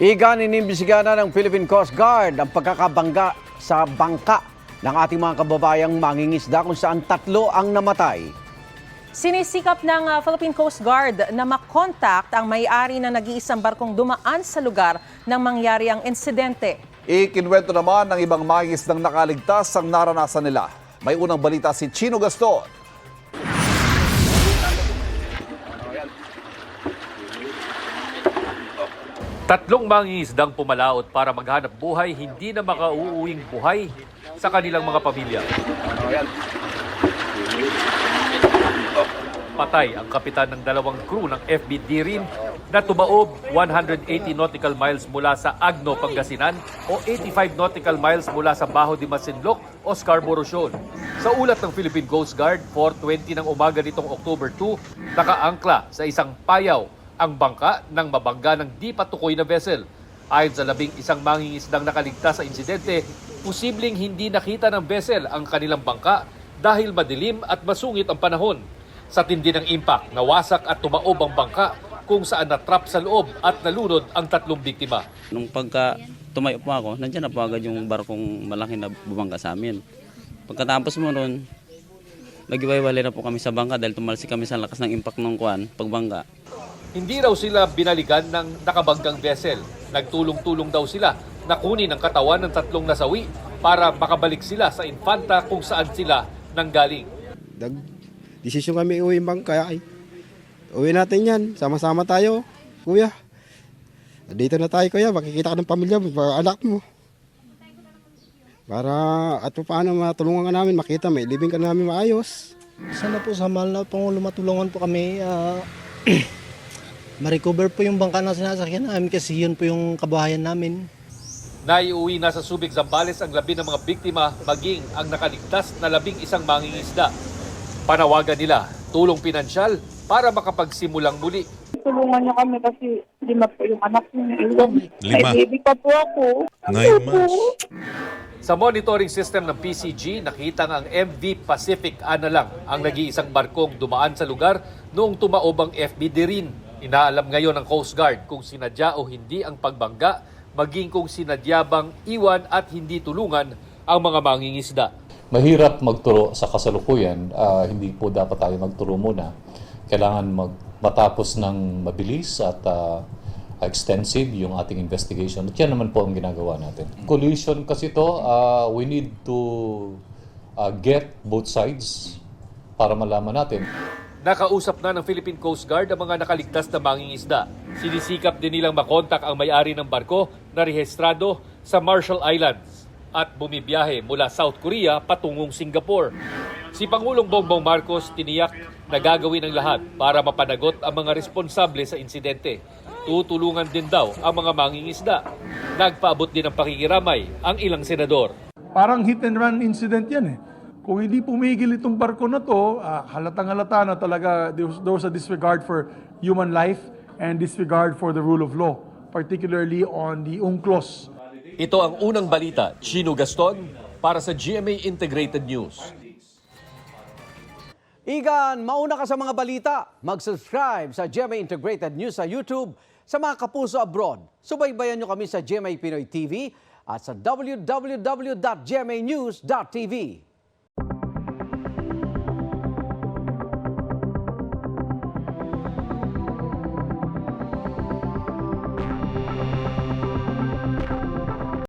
Igan, inimbisigan na ng Philippine Coast Guard ang pagkakabangga sa bangka ng ating mga kababayang mangingisda kung saan 3 ang namatay. Sinisikap ng Philippine Coast Guard na makontak ang may-ari ng nag-iisang barkong dumaan sa lugar nang mangyari ang insidente. Ikinwento naman ng ibang mangingisdang nakaligtas ang naranasan nila. May unang balita si Chino Gaston. Tatlong mangingisdang pumalaot para maghanap buhay, hindi na makauuwing buhay sa kanilang mga pamilya. Patay ang kapitan ng 2 crew ng FB Dirin na tumaob 180 nautical miles mula sa Agno, Pangasinan o 85 nautical miles mula sa Bajo de Masinloc o Scarborough Shoal. Sa ulat ng Philippine Coast Guard, 4:20 ng umaga nitong October 2, nakaangkla sa isang payaw ang bangka ng mabangga ng di patukoy na vessel. Ayon sa 11 mangingisdang nakaligtas sa insidente, posibleng hindi nakita ng vessel ang kanilang bangka dahil madilim at masungit ang panahon. Sa tindi ng impact, nawasak at tumaob ang bangka kung saan natrap sa loob at nalunod ang 3 biktima. Nung pagka tumayo po ako, nandiyan na po agad yung barkong malaki na bumangga sa amin. Pagkatapos mo ron, nag-iwalay na po kami sa bangka dahil tumalsik kami sa lakas ng impact ng pagbangga. Hindi raw sila binaligan ng nakabanggang vessel. Nagtulong-tulong daw sila na kunin ang katawan ng 3 nasawi para makabalik sila sa Infanta kung saan sila nanggaling. Desisyon kami uwi yung bangka. Uwi natin yan. Sama-sama tayo, kuya. Dito na tayo, kuya. Makikita ka ng pamilya mo, anak mo. Para at paano matulungan ka namin, makita, may living ka namin maayos. Sana po sa mahal na Pangulo matulungan po kami. Ma-recover po yung bangka na sinasakyan namin kasi yun po yung kabuhayan namin. Naiuwi na sa Subic, Zambales ang labi ng mga biktima, maging ang nakaligtas na 11 mangingisda. Panawagan nila tulong pinansyal para makapagsimulang muli. Tulungan niyo kami kasi 5 po yung anak niyo. 5? May baby pa po ako. 9 months. Sa monitoring system ng PCG, nakita ang MV Pacific na lang ang nag-iisang barkong dumaan sa lugar noong tumaob ang FB Dirin. Inaalam ngayon ng Coast Guard kung sinadya o hindi ang pagbangga, maging kung sinadya bang iwan at hindi tulungan ang mga mangingisda. Mahirap magturo sa kasalukuyan, hindi po dapat tayo magturo muna. Kailangan matapos ng mabilis at extensive yung ating investigation. At yan naman po ang ginagawa natin. Collision kasi to, we need to get both sides para malaman natin. Nakausap na ng Philippine Coast Guard ang mga nakaligtas na mangingisda. Sinisikap din nilang makontak ang may-ari ng barko na rehistrado sa Marshall Islands at bumibiyahe mula South Korea patungong Singapore. Si Pangulong Bongbong Marcos tiniyak na gagawin ang lahat para mapanagot ang mga responsable sa insidente. Tutulungan din daw ang mga mangingisda. Nagpaabot din ng pakikiramay ang ilang senador. Parang hit and run incident yan eh. Kung hindi pumigil itong barko na to, halatang-halata na talaga there was a disregard for human life and disregard for the rule of law, particularly on the UNCLOS. Ito ang unang balita, Chino Gaston, para sa GMA Integrated News. Igan, mauna ka sa mga balita. Mag-subscribe sa GMA Integrated News sa YouTube. Sa mga kapuso abroad, subaybayan nyo kami sa GMA Pinoy TV at sa www.gmanews.tv.